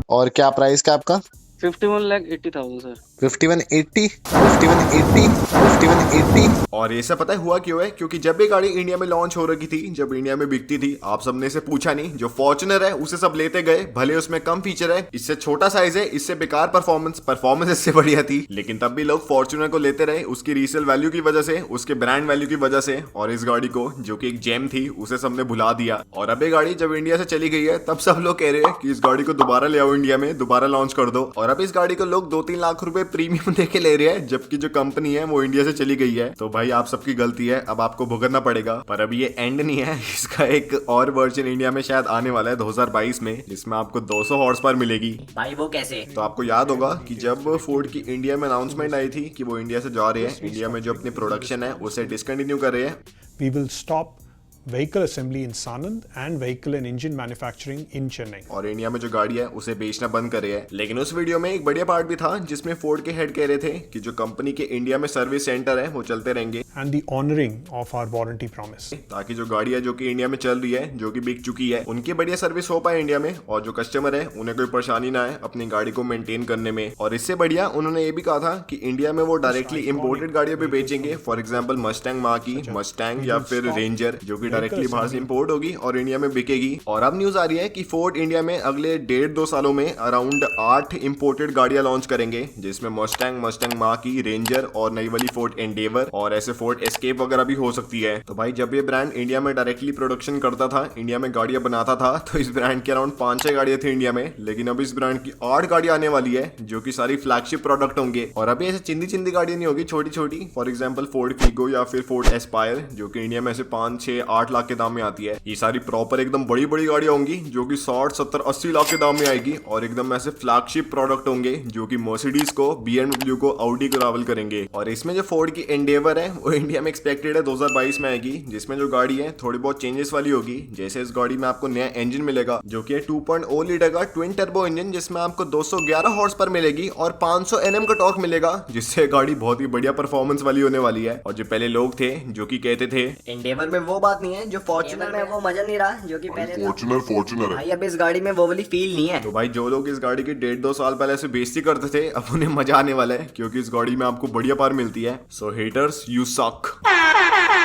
और क्या प्राइस क्या आपका? 51,80,000 सर। 5180, 5180, 5180। और ये सब पता है हुआ क्यों है? क्योंकि जब ये गाड़ी इंडिया में लॉन्च हो रही थी, जब इंडिया में बिकती थी, आप सबने से पूछा नहीं, जो फॉर्च्यूनर है उसे सब लेते गए, भले उसमें कम फीचर है, इससे छोटा साइज है, इससे बेकार परफॉर्मेंस इससे बढ़िया थी, लेकिन तब भी लोग फॉर्च्यूनर को लेते रहे, उसकी रीसेल वैल्यू की वजह से, उसके ब्रांड वैल्यू की वजह से। और इस गाड़ी को, जो कि एक जेम थी, उसे सबने भुला दिया। और अब ये गाड़ी जब इंडिया से चली गई है, तब सब लोग कह रहे हैं कि इस गाड़ी को दोबारा ले आओ, इंडिया में दोबारा लॉन्च कर दो। और अब इस गाड़ी को लोग 2-3 लाख रुपए प्रीमियम देके ले रहे हैं, जबकि जो कंपनी है वो इंडिया से चली गई है। तो भाई आप सबकी गलती है, अब आपको भुगतना पड़ेगा। पर अब ये एंड नहीं है, इसका एक और वर्जन इंडिया में शायद आने वाला है 2022 में, जिसमें आपको 200 हॉर्स पावर मिलेगी। भाई वो कैसे? तो आपको याद होगा कि जब फोर्ड की इंडिया में अनाउंसमेंट आई थी कि वो इंडिया से जा रहे हैं, इंडिया में जो अपनी प्रोडक्शन है उसे डिसकंटिन्यू कर रहे हैं। We will stop vehicle assembly in Sanand and vehicle and engine manufacturing in Chennai. और इंडिया में जो गाड़ी है उसे बेचना बंद करे है। लेकिन उस वीडियो में एक बढ़िया पार्ट भी था, जिसमें फोर्ड के हेड कह रहे थे कि जो कंपनी के इंडिया में सर्विस सेंटर है वो चलते रहेंगे, And the honoring of our warranty promise. ताकि जो गाड़ी है जो कि इंडिया में चल रही है, जो कि बिक चुकी है, उनकी बढ़िया सर्विस हो पाए इंडिया में, और जो कस्टमर है उन्हें कोई परेशानी ना आए अपनी गाड़ी को मेंटेन करने में। और इससे बढ़िया उन्होंने ये भी कहा था कि इंडिया में वो डायरेक्टली इंपोर्टेड गाड़ियां भी बेचेंगे, फॉर एग्जाम्पल मस्टैंग माँ की मस्टैंग या फिर रेंजर, जो कि डायरेक्टली बाहर से इंपोर्ट होगी और इंडिया में बिकेगी। और अब न्यूज आ रही है कि फोर्ड इंडिया में अगले 1.5-2 सालों में अराउंड 8 इंपोर्टेड गाड़ियां लॉन्च करेंगे, जिसमें मस्टैंग माँ की, रेंजर और नई वाली फोर्ड एंडेवर और ऐसे फोर्ड एस्केप वगैरह भी हो सकती है। तो भाई जब ये ब्रांड इंडिया में डायरेक्टली प्रोडक्शन करता था, इंडिया में गाड़ियां बनाता था, तो इस ब्रांड की अराउंड 5-6 गाड़ियां थी इंडिया में, लेकिन अब इस ब्रांड की 8 गाड़ियां आने वाली है, जो कि सारी फ्लैगशिप प्रोडक्ट होंगे। और अभी ऐसे चिंदी गाड़ियां नहीं होगी, छोटी छोटी, फॉर एग्जाम्पल फोर्ड फीगो या फिर फोर्ड एस्पायर, जो कि इंडिया में ऐसे 5-6-8 लाख के दाम में आती है। ये सारी प्रॉपर एकदम बड़ी बड़ी गाड़ियां होंगी, जो कि 60-70-80 लाख के दाम में आएगी, और एकदम ऐसे फ्लैगशिप प्रोडक्ट होंगे, जो कि मर्सिडीज को, BMW को, ऑडी को रावल करेंगे। और इसमें जो फोर्ड की एंडेवर है वो इंडिया में एक्सपेक्टेड है 2022 में आएगी, जिसमें जो गाड़ी है थोड़ी बहुत चेंजेस वाली होगी। जैसे इस गाड़ी में आपको नया इंजन मिलेगा, जो कि 2.0 लीटर का ट्विन टर्बो इंजन, जिसमें आपको 211 हॉर्स पर मिलेगी और 500 Nm का टॉर्क मिलेगा, जिससे गाड़ी बहुत ही बढ़िया परफॉर्मेंस वाली होने वाली है। और जो पहले लोग थे जो कि कहते थे एंडेवर में वो बात नहीं है जो फॉर्च्यूनर में, वो मजा नहीं रहा जो कि पहले था। फॉर्च्यूनर है भाई अब इस गाड़ी में वो वाली फील नहीं है। तो भाई जो लोग इस गाड़ी की 1.5-2 साल पहले से बेइज्जती करते थे, अब उन्हें मजा आने वाला है, क्योंकि इस गाड़ी में आपको बढ़िया पावर मिलती है। सो हेटर्स यू सक।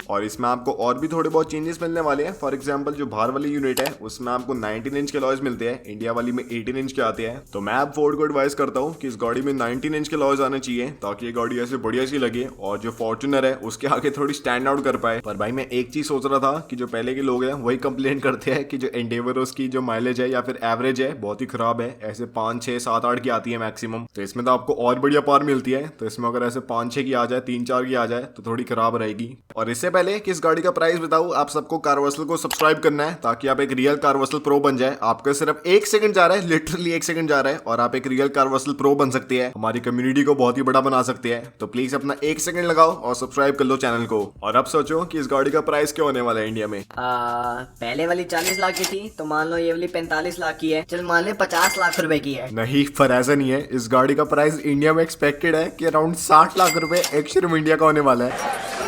और इसमें आपको और भी थोड़े बहुत चेंजेस मिलने वाले हैं। फॉर एग्जांपल जो बाहर वाली यूनिट है उसमें आपको 19 इंच के लॉयज मिलते हैं, इंडिया वाली में 18 इंच के आते हैं। तो मैं अब फोर्ड को एडवाइस करता हूँ कि इस गाड़ी में 19 इंच के लॉयज आने चाहिए, ताकि ये गाड़ी ऐसे बढ़िया सी लगे और जो फॉर्च्यूनर है उसके आगे थोड़ी स्टैंड आउट कर पाए। पर भाई मैं एक चीज सोच रहा था कि जो पहले के लोग हैं वही कंप्लेन करते हैं कि जो एंडेवर उसकी जो माइलेज है या फिर एवरेज है बहुत ही खराब है, ऐसे 5-6-7-8 की आती है मैक्सिमम। तो इसमें तो आपको और बढ़िया पावर मिलती है, तो इसमें अगर ऐसे 5-6 की आ जाए, 3-4 की आ जाए, तो थोड़ी खराब रहेगी। और इससे पहले कि इस गाड़ी का प्राइस बताऊं, आप सबको कारवर्सल को सब्सक्राइब करना है, ताकि आप एक रियल कारवर्सल प्रो बन जाए। आपका सिर्फ 1 सेकंड जा रहा है, लिटरली 1 सेकंड जा रहा है, और आप एक रियल कारवर्सल प्रो बन सकते हैं, हमारी कम्युनिटी को बहुत ही बड़ा बना सकते हैं। तो प्लीज अपना 1 सेकंड लगाओ और सब्सक्राइब कर लो चैनल को। और अब सोचो कि इस गाड़ी का प्राइस क्या होने वाला है इंडिया में। पहले वाली 40 लाख की थी, तो मान लो ये वाली 45 लाख की है, चल मान ले 50 लाख रुपए की है। नहीं, पर ऐसा नहीं है। इस गाड़ी का प्राइस इंडिया में एक्सपेक्टेड है कि अराउंड 60 लाख रुपए एक शोरूम इंडिया का होने वाला है।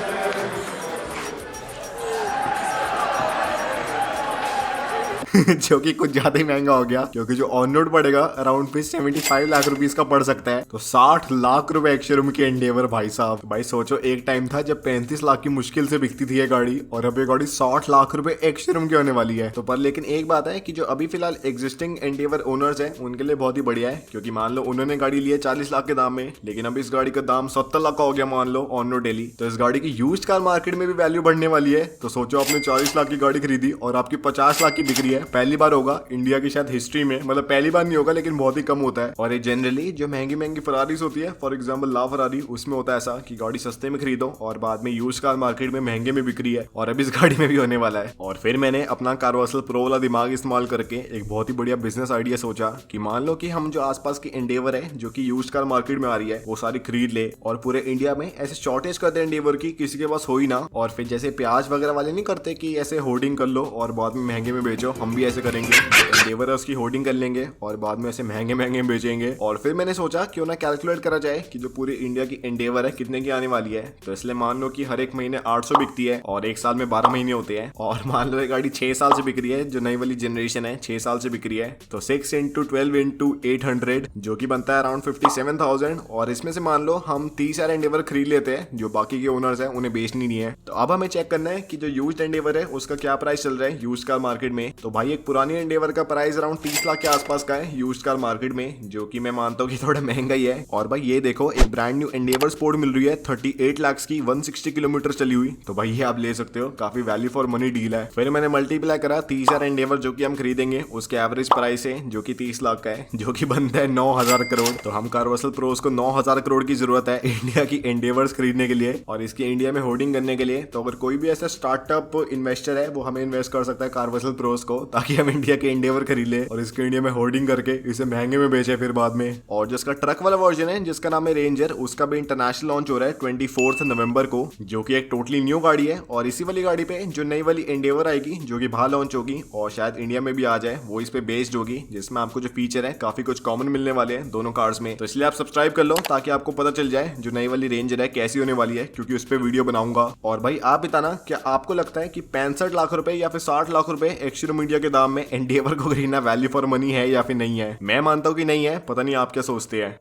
जो कि कुछ ज्यादा ही महंगा हो गया, क्योंकि जो ऑन रोड पड़ेगा अराउंड 75 लाख रुपीस का पड़ सकता है। तो 60 लाख रुपए एक शोरूम की एंडेवर भाई साहब। भाई सोचो, एक टाइम था जब 35 लाख की मुश्किल से बिकती थी ये गाड़ी, और अब ये गाड़ी 60 लाख रुपए एक शोरूम की होने वाली है। तो पर लेकिन एक बात है कि जो अभी फिलहाल एग्जिस्टिंग एंडेवर ओनर्स है उनके लिए बहुत ही बढ़िया है, क्योंकि मान लो उन्होंने गाड़ी ली है 40 लाख के दाम में, लेकिन अब इस गाड़ी का दाम 70 लाख का हो गया मान लो ऑन रोड डेली। तो इस गाड़ी की यूज्ड कार मार्केट में भी वैल्यू बढ़ने वाली है। तो सोचो, आपने 40 लाख की गाड़ी खरीदी और आपकी 50 लाख की बिक रही है। पहली बार होगा इंडिया की शायद हिस्ट्री में, मतलब पहली बार नहीं होगा लेकिन बहुत ही कम होता है। और ये जनरली जो महंगी फरारीज होती है, फॉर एग्जांपल ला फरारी, उसमें होता है ऐसा कि गाड़ी सस्ते में खरीदो और बाद में यूज कार मार्केट में महंगे में बिक रही है, और अब इस गाड़ी में भी होने वाला है। और फिर मैंने अपना कारवर्सल प्रो वाला दिमाग इस्तेमाल करके एक बहुत ही बढ़िया बिजनेस आइडिया सोचा कि मान लो कि हम जो आसपास की एंडेवर है जो कि यूज कार मार्केट में आ रही है वो सारी खरीद ले, और पूरे इंडिया में ऐसे शॉर्टेज कर दे एंडेवर की, किसी के पास हो ही ना। और फिर जैसे प्याज वगैरह वाले नहीं करते कि ऐसे होर्डिंग कर लो और बाद में महंगे में बेचो, हम हम भी ऐसे करेंगे, एंडेवर है उसकी होर्डिंग कर लेंगे और बाद में ऐसे महंगे महंगे बेचेंगे। और फिर मैंने सोचा क्यों ना कैलकुलेट करा जाए कि जो पूरी इंडिया की एंडेवर है कितने की आने वाली है। तो इसलिए मान लो कि हर एक महीने 800 बिकती है और एक साल में 12 महीने होते हैं, और मान लो ये गाड़ी 6 साल से बिक रही है, जो नई वाली जनरेशन है 6 साल से बिक रही है, तो 6 × 12 × 800 जो कि बनता है अराउंड 57,000। और इसमें से मान लो हम 30 यार एंडेवर खरीद लेते हैं, जो बाकी के ओनर्स हैं उन्हें बेचनी नहीं है। तो अब हमें चेक करना है कि जो यूज्ड एंडेवर है उसका क्या प्राइस चल रहा है यूज्ड कार मार्केट में। तो भाई एक पुरानी एंडेवर का प्राइस अराउंड 30 लाख के आसपास का है यूज्ड कार मार्केट में, जो कि मैं मानता हूँ कि थोड़ा महंगा ही है। और भाई ये देखो एक ब्रांड न्यू एंडेवर स्पोर्ट मिल रही है 38 लाख की, 160 किलोमीटर चली हुई। तो भाई ये आप ले सकते हो, काफी वैल्यू फॉर मनी डील है। फिर मैंने मल्टीप्लाई करा 30 यार एंडेवर जो कि हम खरीदेंगे उसके एवरेज प्राइस है, जो कि 30 लाख का है, जो कि बनता है 9,000 करोड़। तो हम कार्वासल प्रोस को 9,000 करोड़ की जरूरत है इंडिया की एंडेवर्स खरीदने के लिए और इसकी इंडिया में होर्डिंग करने के लिए। तो अगर कोई भी ऐसा स्टार्टअप इन्वेस्टर है वो हमें इन्वेस्ट कर सकता है कार्वासल प्रोस को, ताकि हम इंडिया के एंडेवर खरीद ले और इसके इंडिया में होर्डिंग करके इसे महंगे में बेचे फिर बाद में। और जिसका ट्रक वाला वर्जन है जिसका नाम है रेंजर, उसका भी इंटरनेशनल लॉन्च हो रहा है 24 नवंबर को, जो कि एक टोटली न्यू गाड़ी है। और इसी वाली गाड़ी पे जो नई वाली एंडेवर आएगी जो कि बाहर लॉन्च होगी और शायद इंडिया में भी आ जाए, वो इस पे बेस्ड होगी, जिसमें आपको जो फीचर है काफी कुछ कॉमन मिलने वाले हैं दोनों कार्स में। तो इसलिए आप सब्सक्राइब कर लो ताकि आपको पता चल जाए जो नई वाली रेंजर है कैसी होने वाली है, क्योंकि उस पर वीडियो बनाऊंगा। और भाई आप बताना क्या आपको लगता है कि 65 लाख रुपए या फिर 60 लाख रुपए एक्स-शोरूम मीडिया के दाम में एंडेवर को खरीदना वैल्यू फॉर मनी है या फिर नहीं है? मैं मानता हूँ कि नहीं है, पता नहीं आप क्या सोचते हैं।